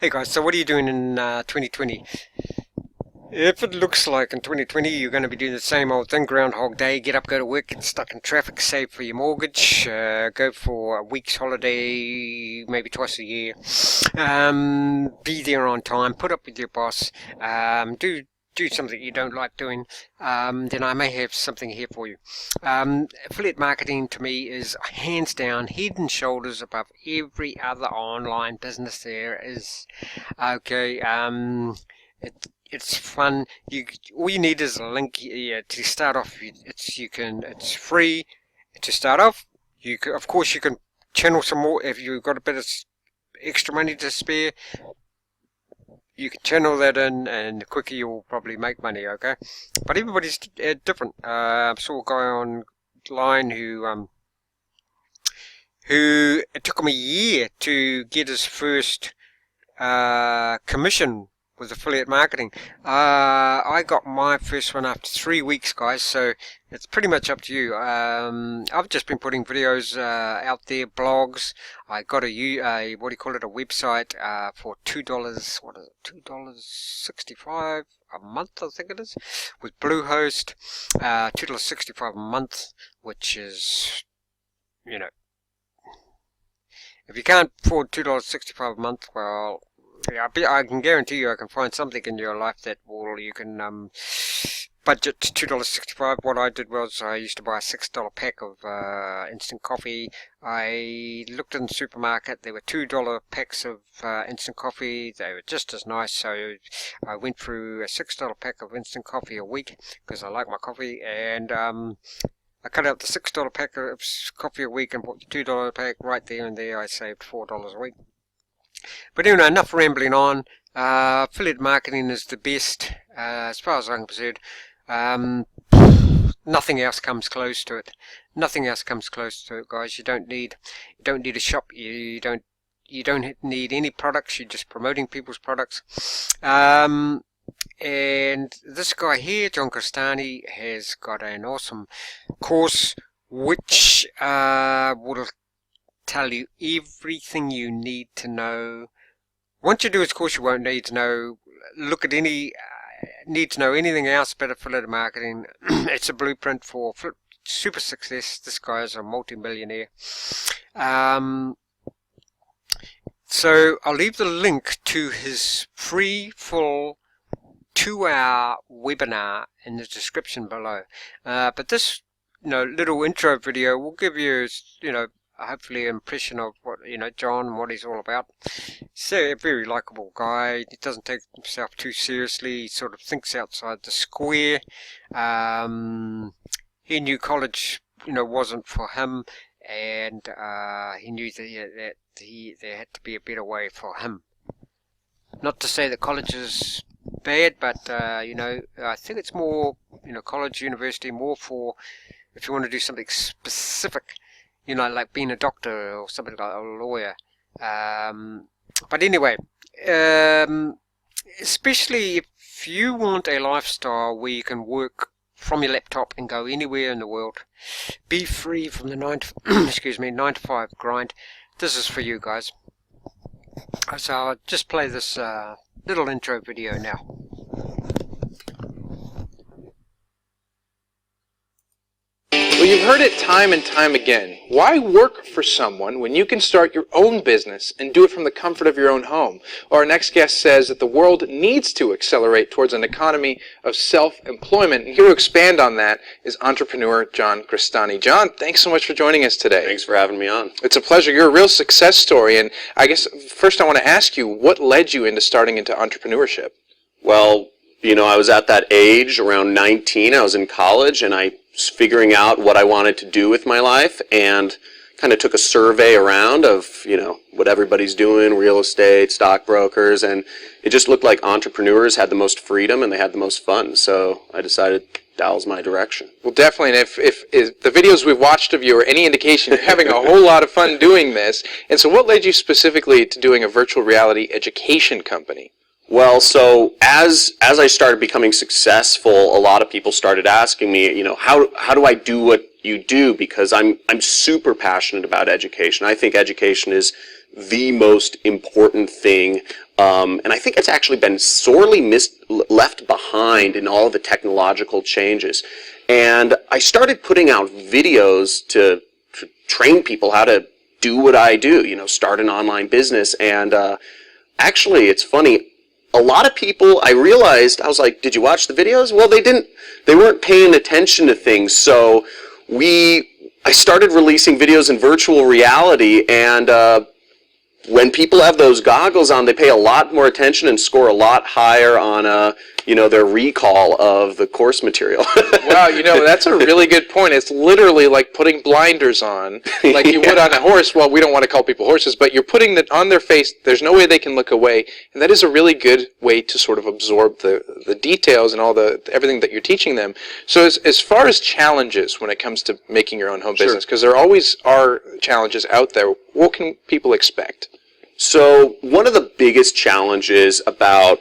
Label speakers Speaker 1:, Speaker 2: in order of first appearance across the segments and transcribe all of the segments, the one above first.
Speaker 1: Hey guys, so what are you doing in 2020? If it looks like in 2020 you're going to be doing the same old thing, Groundhog Day, get up, go to work, get stuck in traffic, save for your mortgage, go for a week's holiday, maybe twice a year, be there on time, put up with your boss, do something you don't like doing, then I may have something here for you. Affiliate marketing to me is hands down, head and shoulders above every other online business there is. Okay, it's fun. All you need is a link. Yeah, to start off. It's free to start off. Of course you can channel some more if you've got a bit of extra money to spare. You can channel that in, and the quicker you'll probably make money. Okay, but everybody's different. I saw a guy online who it took him a year to get his first commission with affiliate marketing. I got my first one after 3 weeks, guys, so it's pretty much up to you. I've just been putting videos out there, blogs. I got a what do you call it, a website for $2, what is it, $2.65 a month, I think it is, with Bluehost, $2.65 a month, which is, you know, if you can't afford $2.65 a month, well, yeah, I can guarantee you I can find something in your life that you can budget $2.65. What I did was I used to buy a $6 pack of instant coffee. I looked in the supermarket, there were $2 packs of instant coffee. They were just as nice, so I went through a $6 pack of instant coffee a week because I like my coffee, and I cut out the $6 pack of coffee a week and bought the $2 pack right there and there. I saved $4 a week. But anyway, enough rambling on. Affiliate marketing is the best, as far as I'm concerned. Nothing else comes close to it. Nothing else comes close to it, guys. You don't need a shop. You don't need any products. You're just promoting people's products. And this guy here, John Crestani, has got an awesome course which will tell you everything you need to know. Once you do his course, you won't need to know anything else about affiliate marketing. It's a blueprint for super success. This guy is a multi-millionaire. So I'll leave the link to his free full 2-hour webinar in the description below. But this little intro video will give you hopefully an impression of what John and what he's all about. So a very likable guy. He doesn't take himself too seriously. He sort of thinks outside the square. He knew college wasn't for him, and he knew that there had to be a better way for him. Not to say that college is bad, but I think it's more college, university, more for if you want to do something specific, like being a doctor or something, like a lawyer. But anyway, especially if you want a lifestyle where you can work from your laptop and go anywhere in the world, be free from the 9 to 5 grind, this is for you guys. So I'll just play this little intro video now.
Speaker 2: Well, you've heard it time and time again. Why work for someone when you can start your own business and do it from the comfort of your own home? Our next guest says that the world needs to accelerate towards an economy of self-employment. And here to expand on that is entrepreneur John Crestani. John, thanks so much for joining us today.
Speaker 3: Thanks for having me on.
Speaker 2: It's a pleasure. You're a real success story. And I guess first I want to ask you, what led you into starting into entrepreneurship?
Speaker 3: Well, I was at that age, around 19. I was in college, and I was figuring out what I wanted to do with my life, and kind of took a survey around of, what everybody's doing, real estate, stockbrokers, and it just looked like entrepreneurs had the most freedom and they had the most fun. So I decided that was my direction.
Speaker 2: Well, definitely. And if the videos we've watched of you are any indication, you're having a whole lot of fun doing this. And so what led you specifically to doing a virtual reality education company?
Speaker 3: Well, so as I started becoming successful, a lot of people started asking me, how do I do what you do? Because I'm super passionate about education. I think education is the most important thing And I think it's actually been sorely left behind in all the technological changes. And I started putting out videos to train people how to do what I do, start an online business. And actually, it's funny. A lot of people, I realized, I was like, did you watch the videos? Well, they weren't paying attention to things. So I started releasing videos in virtual reality, and when people have those goggles on, they pay a lot more attention and score a lot higher on their recall of the course material.
Speaker 2: Wow, that's a really good point. It's literally like putting blinders on, like you would on a horse. Well, we don't want to call people horses, but you're putting it on their face. There's no way they can look away, and that is a really good way to sort of absorb the details and everything that you're teaching them. So as far as challenges when it comes to making your own home business, because there always are challenges out there, what can people expect?
Speaker 3: So one of the biggest challenges about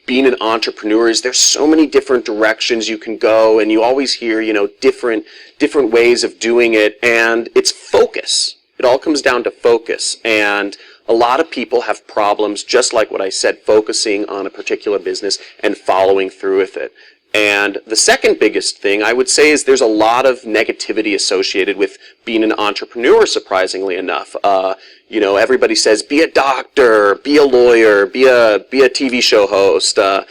Speaker 3: being an entrepreneur is there's so many different directions you can go, and you always hear, different ways of doing it, and it's focus. It all comes down to focus, and a lot of people have problems, just like what I said, focusing on a particular business and following through with it. And the second biggest thing I would say is there's a lot of negativity associated with being an entrepreneur, surprisingly enough. Everybody says, be a doctor, be a lawyer, be a TV show host, there's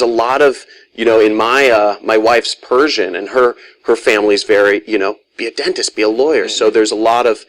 Speaker 3: a lot of, in my wife's Persian, and her family's very, be a dentist, be a lawyer. So there's a lot of,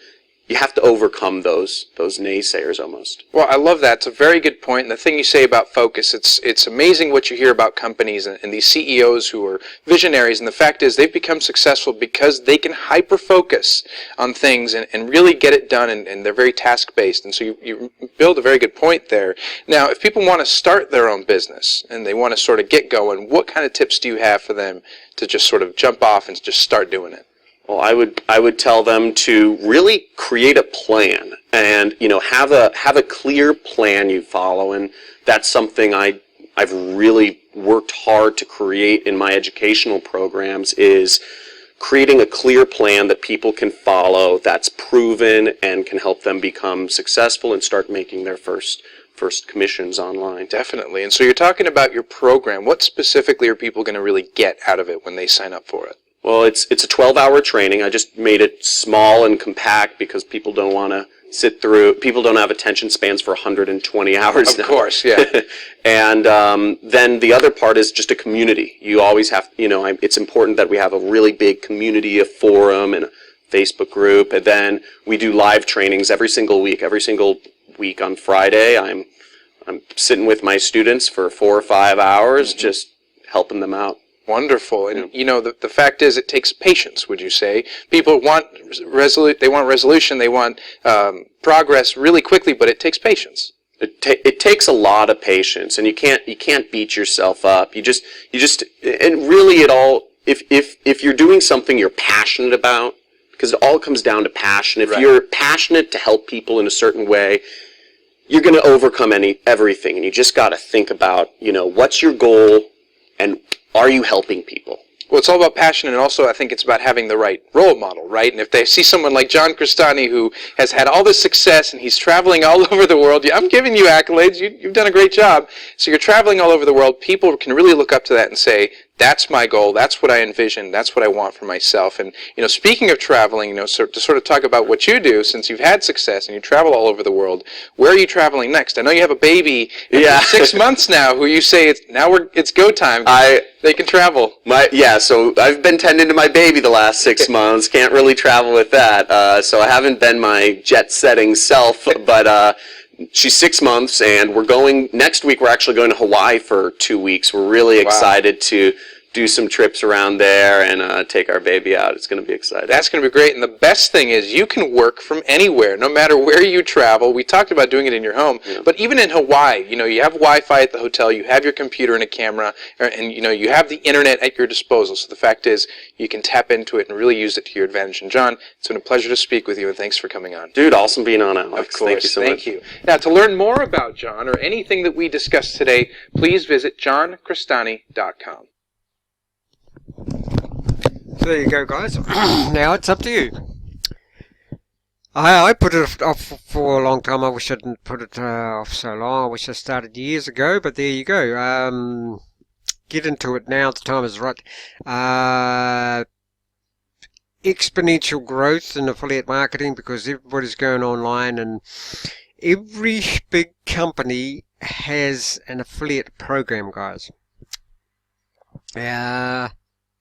Speaker 3: you have to overcome those naysayers almost.
Speaker 2: Well, I love that. It's a very good point. And the thing you say about focus, it's amazing what you hear about companies and these CEOs who are visionaries. And the fact is they've become successful because they can hyper-focus on things and really get it done. And they're very task-based. And so you build a very good point there. Now, if people want to start their own business and they want to sort of get going, what kind of tips do you have for them to just sort of jump off and just start doing it?
Speaker 3: Well, I would tell them to really create a plan and, have a clear plan you follow. And that's something I've really worked hard to create in my educational programs, is creating a clear plan that people can follow, that's proven and can help them become successful and start making their first commissions online.
Speaker 2: Definitely. And so you're talking about your program. What specifically are people going to really get out of it when they sign up for it?
Speaker 3: Well, it's a 12-hour training. I just made it small and compact because people don't want to sit through. People don't have attention spans for 120 hours now.
Speaker 2: Of course, yeah.
Speaker 3: And then the other part is just a community. You always have, it's important that we have a really big community, a forum, and a Facebook group. And then we do live trainings every single week. Every single week on Friday, I'm sitting with my students for 4 or 5 hours, just helping them out.
Speaker 2: Wonderful. And, the fact is it takes patience, would you say? People want resolution, they want progress really quickly, but it takes patience.
Speaker 3: It takes a lot of patience, and you can't beat yourself up. You just and really if you're doing something you're passionate about, because it all comes down to passion. If you're passionate to help people in a certain way, you're going to overcome everything, and you just got to think about, what's your goal and are you helping people?
Speaker 2: Well, it's all about passion, and also I think it's about having the right role model, right? And if they see someone like John Crestani who has had all this success and he's traveling all over the world, I'm giving you accolades, you've done a great job. So you're traveling all over the world, people can really look up to that and say, that's my goal, that's what I envision, that's what I want for myself. And, speaking of traveling, to sort of talk about what you do, since you've had success and you travel all over the world, where are you traveling next? I know you have a baby, 6 months now, who you say it's go time. They can travel.
Speaker 3: So I've been tending to my baby the last 6 months. Can't really travel with that. So I haven't been my jet-setting self, but she's 6 months, and we're going next week. We're actually going to Hawaii for 2 weeks. We're really excited to do some trips around there and take our baby out. It's going to be exciting.
Speaker 2: That's going to be great. And the best thing is you can work from anywhere, no matter where you travel. We talked about doing it in your home, but even in Hawaii, you have Wi-Fi at the hotel, you have your computer and a camera, and you have the internet at your disposal. So the fact is you can tap into it and really use it to your advantage. And John, it's been a pleasure to speak with you, and thanks for coming on.
Speaker 3: Dude, awesome being on, Alex.
Speaker 2: Of course.
Speaker 3: Thank you so much.
Speaker 2: Thank you. Now, to learn more about John or anything that we discussed today, please visit johncrestani.com.
Speaker 1: So there you go, guys. Now it's up to you. I put it off for a long time. I wish I didn't put it off so long. I wish I started years ago, but there you go. Get into it now. The time is right. Exponential growth in affiliate marketing because everybody's going online, and every big company has an affiliate program, guys. And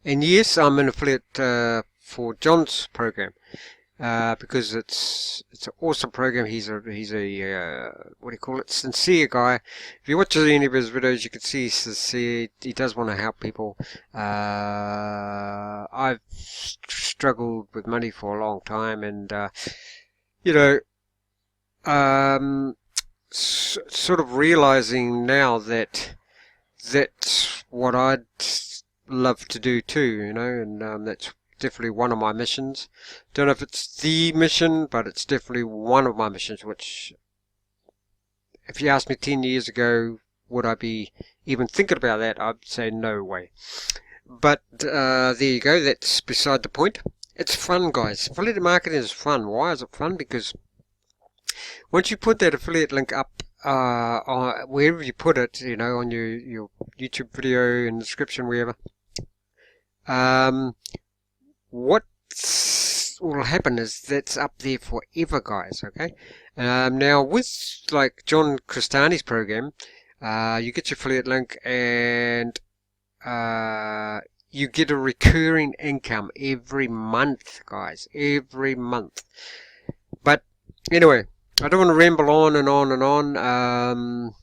Speaker 1: yes, I'm an affiliate for John's program. Because it's an awesome program. He's a what do you call it? Sincere guy. If you watch any of his videos, you can see he's sincere. He does want to help people. I've struggled with money for a long time, and you know, sort of realizing now that that's what I'd love to do too. You know, and that's definitely one of my missions. Don't know if it's the mission, but it's definitely one of my missions, which if you asked me 10 years ago, would I be even thinking about that, I'd say no way. But there you go, that's beside the point. It's fun, guys. Affiliate marketing is fun. Why is it fun? Because once you put that affiliate link up wherever you put it, you know, on your YouTube video, in the description, wherever, what will happen is that's up there forever, guys. Okay. Now with like John Crestani's program, you get your affiliate link and you get a recurring income every month, guys. Every month. But anyway, I don't want to ramble on and on and on.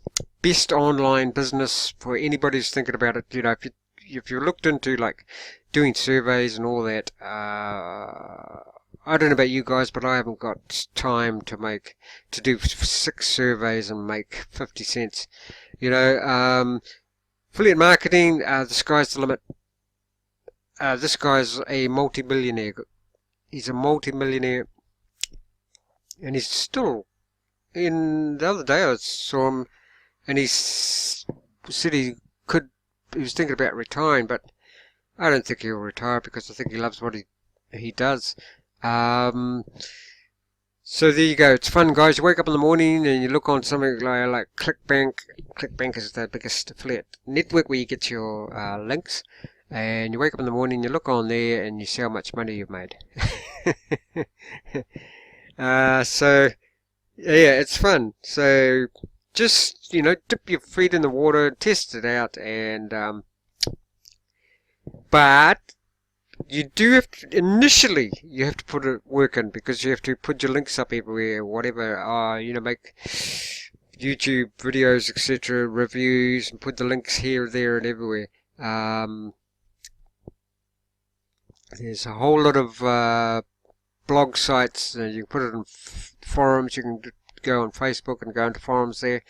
Speaker 1: Best online business for anybody who's thinking about it. You know, if you looked into like doing surveys and all that, I don't know about you guys, but I haven't got time to do 6 surveys and make 50 cents. You know, affiliate marketing, the sky's the limit. This guy's a multi-millionaire. He's a multi-millionaire, and he's still. In the other day, I saw him, and he said he was thinking about retiring, but I don't think he'll retire because I think he loves what he does. So there you go. It's fun, guys. You wake up in the morning and you look on something like ClickBank. ClickBank is the biggest affiliate network where you get your links. And you wake up in the morning, you look on there, and you see how much money you've made. So yeah, it's fun. So just, you know, dip your feet in the water, test it out, and but you do have to, initially, you have to put work in, because you have to put your links up everywhere, whatever, you know, make YouTube videos, etc., reviews, and put the links here, there, and everywhere. There's a whole lot of blog sites. You can put it in forums. You can go on Facebook and go into forums there.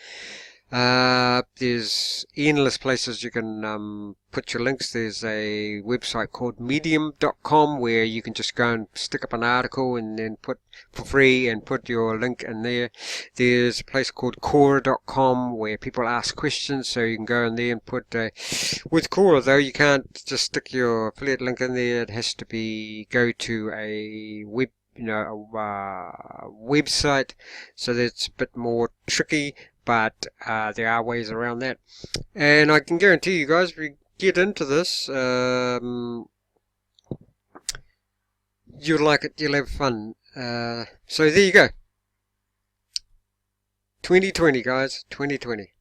Speaker 1: There's endless places you can put your links. There's a website called medium.com where you can just go and stick up an article and then put for free and put your link in there. There's a place called Quora.com where people ask questions, so you can go in there and put with Quora, though, you can't just stick your affiliate link in there. It has to go to a website, so that's a bit more tricky, but there are ways around that. And I can guarantee you guys, if you get into this, you'll like it, you'll have fun. So there you go. 2020, guys, 2020.